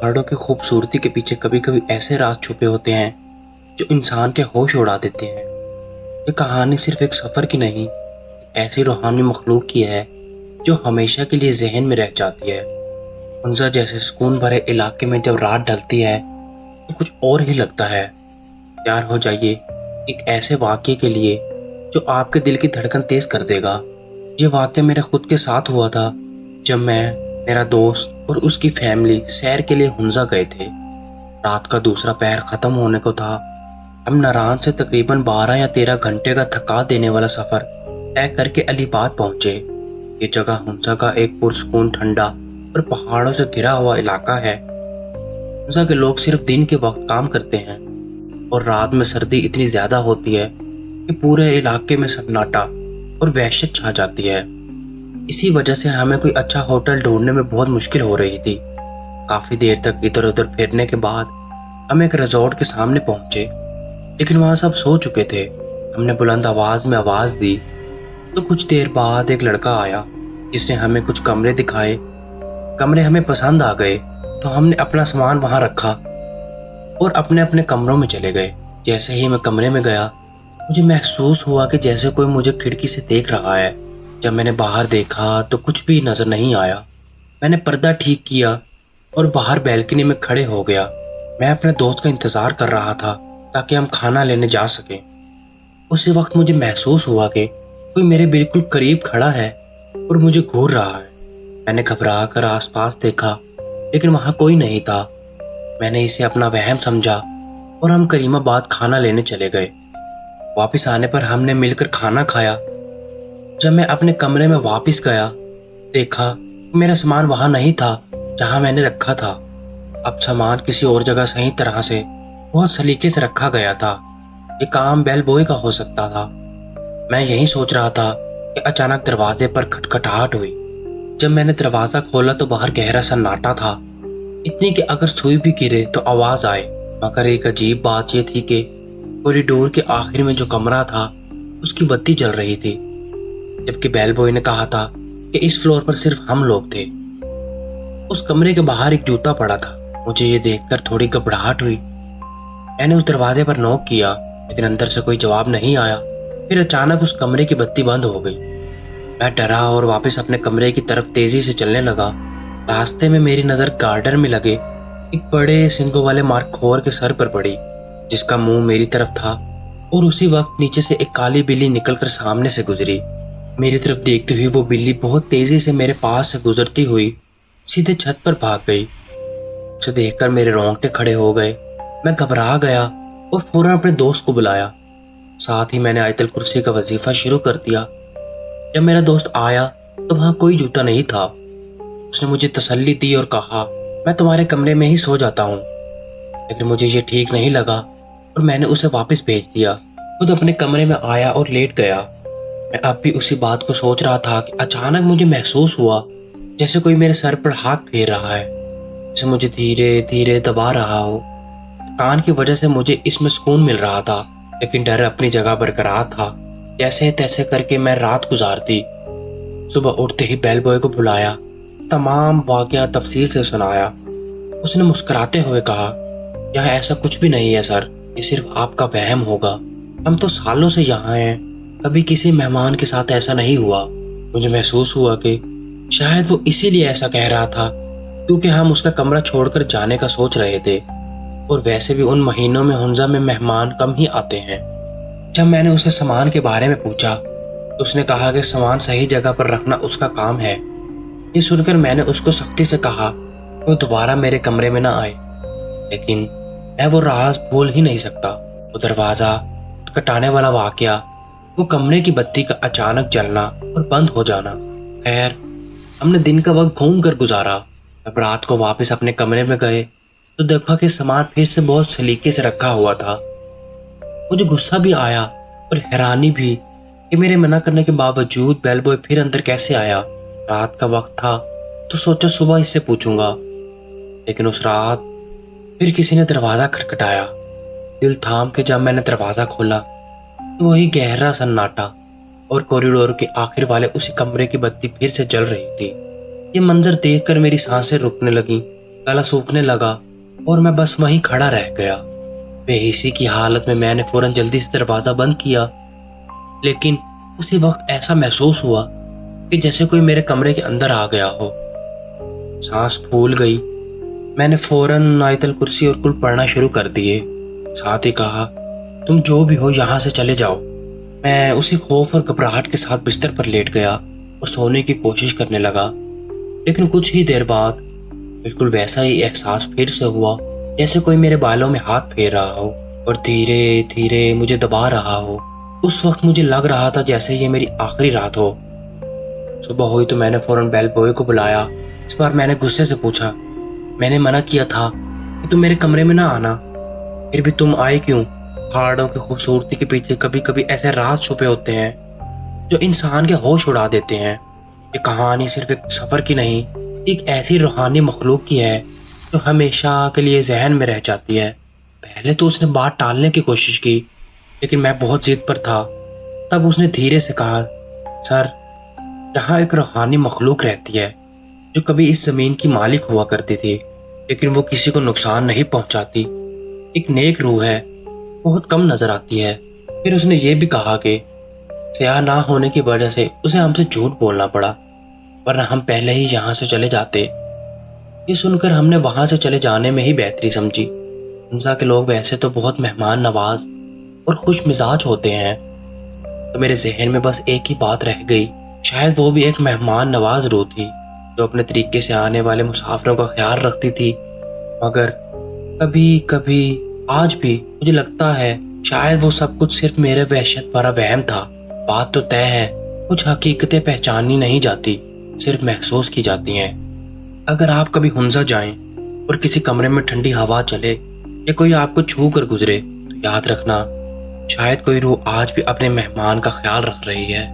पहाड़ों की खूबसूरती के पीछे कभी कभी ऐसे राज छुपे होते हैं जो इंसान के होश उड़ा देते हैं। ये कहानी सिर्फ एक सफ़र की नहीं, एक ऐसी रूहानी मखलूक की है जो हमेशा के लिए जहन में रह जाती है। हुंजा जैसे सुकून भरे इलाके में जब रात ढलती है तो कुछ और ही लगता है। तैयार हो जाइए एक ऐसे वाक़ये के लिए जो आपके दिल की धड़कन तेज़ कर देगा। ये वाक़या मेरे खुद के साथ हुआ था जब मैं, मेरा दोस्त और उसकी फैमिली सैर के लिए हुंजा गए थे। रात का दूसरा पहर ख़त्म होने को था। हम नारान से तकरीबन 12 या 13 घंटे का थका देने वाला सफ़र तय करके अलीबाद पहुँचे। ये जगह हुंजा का एक पुरसुकून, ठंडा और पहाड़ों से घिरा हुआ इलाका है। हुंजा के लोग सिर्फ दिन के वक्त काम करते हैं और रात में सर्दी इतनी ज़्यादा होती है कि पूरे इलाके में सन्नाटा और वहशत छा जाती है। इसी वजह से हमें कोई अच्छा होटल ढूंढने में बहुत मुश्किल हो रही थी। काफ़ी देर तक इधर उधर फिरने के बाद हम एक रिजॉर्ट के सामने पहुंचे, लेकिन वहाँ सब सो चुके थे। हमने बुलंद आवाज़ में आवाज़ दी तो कुछ देर बाद एक लड़का आया जिसने हमें कुछ कमरे दिखाए। कमरे हमें पसंद आ गए तो हमने अपना सामान वहाँ रखा और अपने अपने कमरों में चले गए। जैसे ही मैं कमरे में गया मुझे महसूस हुआ कि जैसे कोई मुझे खिड़की से देख रहा है। जब मैंने बाहर देखा तो कुछ भी नज़र नहीं आया। मैंने पर्दा ठीक किया और बाहर बैल्कनी में खड़े हो गया। मैं अपने दोस्त का इंतज़ार कर रहा था ताकि हम खाना लेने जा सकें। उसी वक्त मुझे महसूस हुआ कि कोई मेरे बिल्कुल करीब खड़ा है और मुझे घूर रहा है। मैंने घबरा कर आसपास देखा लेकिन वहाँ कोई नहीं था। मैंने इसे अपना वहम समझा और हम करीमाबाद खाना लेने चले गए। वापस आने पर हमने मिलकर खाना खाया। जब मैं अपने कमरे में वापस गया देखा मेरा सामान वहाँ नहीं था जहाँ मैंने रखा था। अब सामान किसी और जगह सही तरह से बहुत सलीके से रखा गया था। ये काम बेल बॉय का हो सकता था। मैं यही सोच रहा था कि अचानक दरवाजे पर खटखटाहट हुई। जब मैंने दरवाज़ा खोला तो बाहर गहरा सन्नाटा था, इतनी कि अगर सुई भी गिरे तो आवाज़ आए। मगर एक अजीब बात यह थी कि कॉरिडोर के आखिर में जो कमरा था उसकी बत्ती जल रही थी, जबकि बेल बॉय ने कहा था कि इस फ्लोर पर सिर्फ हम लोग थे। उस कमरे के बाहर एक जूता पड़ा था। मुझे ये देखकर थोड़ी घबराहट हुई। मैंने उस दरवाजे पर नॉक किया लेकिन अंदर से कोई जवाब नहीं आया। फिर अचानक उस कमरे की बत्ती बंद हो गई। मैं डरा और वापस अपने कमरे की तरफ तेजी से चलने लगा। रास्ते में मेरी नज़र गार्डन में लगे एक बड़े सींगों वाले मारखोर के सर पर पड़ी जिसका मुंह मेरी तरफ था, और उसी वक्त नीचे से एक काली बिल्ली निकलकर सामने से गुजरी। मेरी तरफ देखती हुई वो बिल्ली बहुत तेजी से मेरे पास से गुजरती हुई सीधे छत पर भाग गई। उसे देखकर मेरे रोंगटे खड़े हो गए। मैं घबरा गया और फौरन अपने दोस्त को बुलाया। साथ ही मैंने आयतल कुर्सी का वजीफा शुरू कर दिया। जब मेरा दोस्त आया तो वहाँ कोई जूता नहीं था। उसने मुझे तसल्ली दी और कहा, मैं तुम्हारे कमरे में ही सो जाता हूँ। लेकिन मुझे ये ठीक नहीं लगा और मैंने उसे वापस भेज दिया। खुद अपने कमरे में आया और लेट गया। मैं अब भी उसी बात को सोच रहा था कि अचानक मुझे महसूस हुआ जैसे कोई मेरे सर पर हाथ फेर रहा है, जैसे मुझे धीरे धीरे दबा रहा हो। कान की वजह से मुझे इसमें सुकून मिल रहा था, लेकिन डर अपनी जगह बरकरार था। जैसे तैसे करके मैं रात गुजारती। सुबह उठते ही बेल बॉय को बुलाया, तमाम वाकया तफसील से सुनाया। उसने मुस्कुराते हुए कहा, यहाँ ऐसा कुछ भी नहीं है सर, ये सिर्फ आपका वहम होगा। हम तो सालों से यहाँ हैं, कभी किसी मेहमान के साथ ऐसा नहीं हुआ। मुझे महसूस हुआ कि शायद वो इसीलिए ऐसा कह रहा था क्योंकि हम उसका कमरा छोड़कर जाने का सोच रहे थे, और वैसे भी उन महीनों में हुंजा में मेहमान कम ही आते हैं। जब मैंने उसे सामान के बारे में पूछा तो उसने कहा कि सामान सही जगह पर रखना उसका काम है। ये सुनकर मैंने उसको सख्ती से कहा वो दोबारा मेरे कमरे में ना आए, लेकिन मैं वो राज भूल ही नहीं सकता। वो दरवाज़ा खटखटाने वाला वाकया, वो कमरे की बत्ती का अचानक जलना और बंद हो जाना। खैर, हमने दिन का वक्त घूम कर गुजारा। जब रात को वापस अपने कमरे में गए तो देखा कि सामान फिर से बहुत सलीके से रखा हुआ था। मुझे गुस्सा भी आया और हैरानी भी कि मेरे मना करने के बावजूद बेल बॉय फिर अंदर कैसे आया। रात का वक्त था तो सोचा सुबह इससे पूछूंगा, लेकिन उस रात फिर किसी ने दरवाज़ा खटखटाया। दिल थाम के जब मैंने दरवाज़ा खोला तो वही गहरा सन्नाटा और कॉरिडोर के आखिर वाले उसी कमरे की बत्ती फिर से जल रही थी। ये मंजर देखकर मेरी सांसें रुकने लगीं गला सूखने लगा और मैं बस वहीं खड़ा रह गया। बेहिसी की हालत में मैंने फौरन जल्दी से दरवाज़ा बंद किया, लेकिन उसी वक्त ऐसा महसूस हुआ कि जैसे कोई मेरे कमरे के अंदर आ गया हो। सांस फूल गई। मैंने फौरन आयतल कुर्सी और कुल पढ़ना शुरू कर दिए। साथ ही कहा, तुम जो भी हो यहाँ से चले जाओ। मैं उसी खौफ और घबराहट के साथ बिस्तर पर लेट गया और सोने की कोशिश करने लगा, लेकिन कुछ ही देर बाद बिल्कुल वैसा ही एहसास फिर से हुआ जैसे कोई मेरे बालों में हाथ फेर रहा हो और धीरे धीरे मुझे दबा रहा हो। उस वक्त मुझे लग रहा था जैसे ये मेरी आखिरी रात हो। सुबह हुई तो मैंने फौरन बेल बॉय को बुलाया। इस बार मैंने गुस्से से पूछा, मैंने मना किया था कि तुम मेरे कमरे में ना आना, फिर भी तुम आए क्यों? पहाड़ों की खूबसूरती के पीछे कभी कभी ऐसे राज छुपे होते हैं जो इंसान के होश उड़ा देते हैं। ये कहानी सिर्फ एक सफ़र की नहीं, एक ऐसी रूहानी मखलूक की है जो हमेशा के लिए जहन में रह जाती है। पहले तो उसने बात टालने की कोशिश की, लेकिन मैं बहुत जिद पर था। तब उसने धीरे से कहा, सर, यहाँ एक रूहानी मखलूक रहती है जो कभी इस ज़मीन की मालिक हुआ करती थी, लेकिन वो किसी को नुकसान नहीं पहुँचाती। एक नेक रूह है, बहुत कम नज़र आती है। फिर उसने ये भी कहा कि सयाह ना होने की वजह से उसे हमसे झूठ बोलना पड़ा, वरना हम पहले ही यहाँ से चले जाते। ये सुनकर हमने वहाँ से चले जाने में ही बेहतरी समझी। हंसा के लोग वैसे तो बहुत मेहमान नवाज और खुश मिजाज होते हैं, तो मेरे जहन में बस एक ही बात रह गई, शायद वो भी एक मेहमान नवाज रूह थी जो अपने तरीके से आने वाले मुसाफिरों का ख्याल रखती थी। मगर कभी कभी आज भी मुझे लगता है शायद वो सब कुछ सिर्फ मेरे वहशत भरा वहम था। बात तो तय है, कुछ हकीकतें पहचानी नहीं जाती, सिर्फ महसूस की जाती हैं। अगर आप कभी हुंजा जाएं और किसी कमरे में ठंडी हवा चले या कोई आपको छू कर गुजरे, तो याद रखना शायद कोई रूह आज भी अपने मेहमान का ख्याल रख रही है।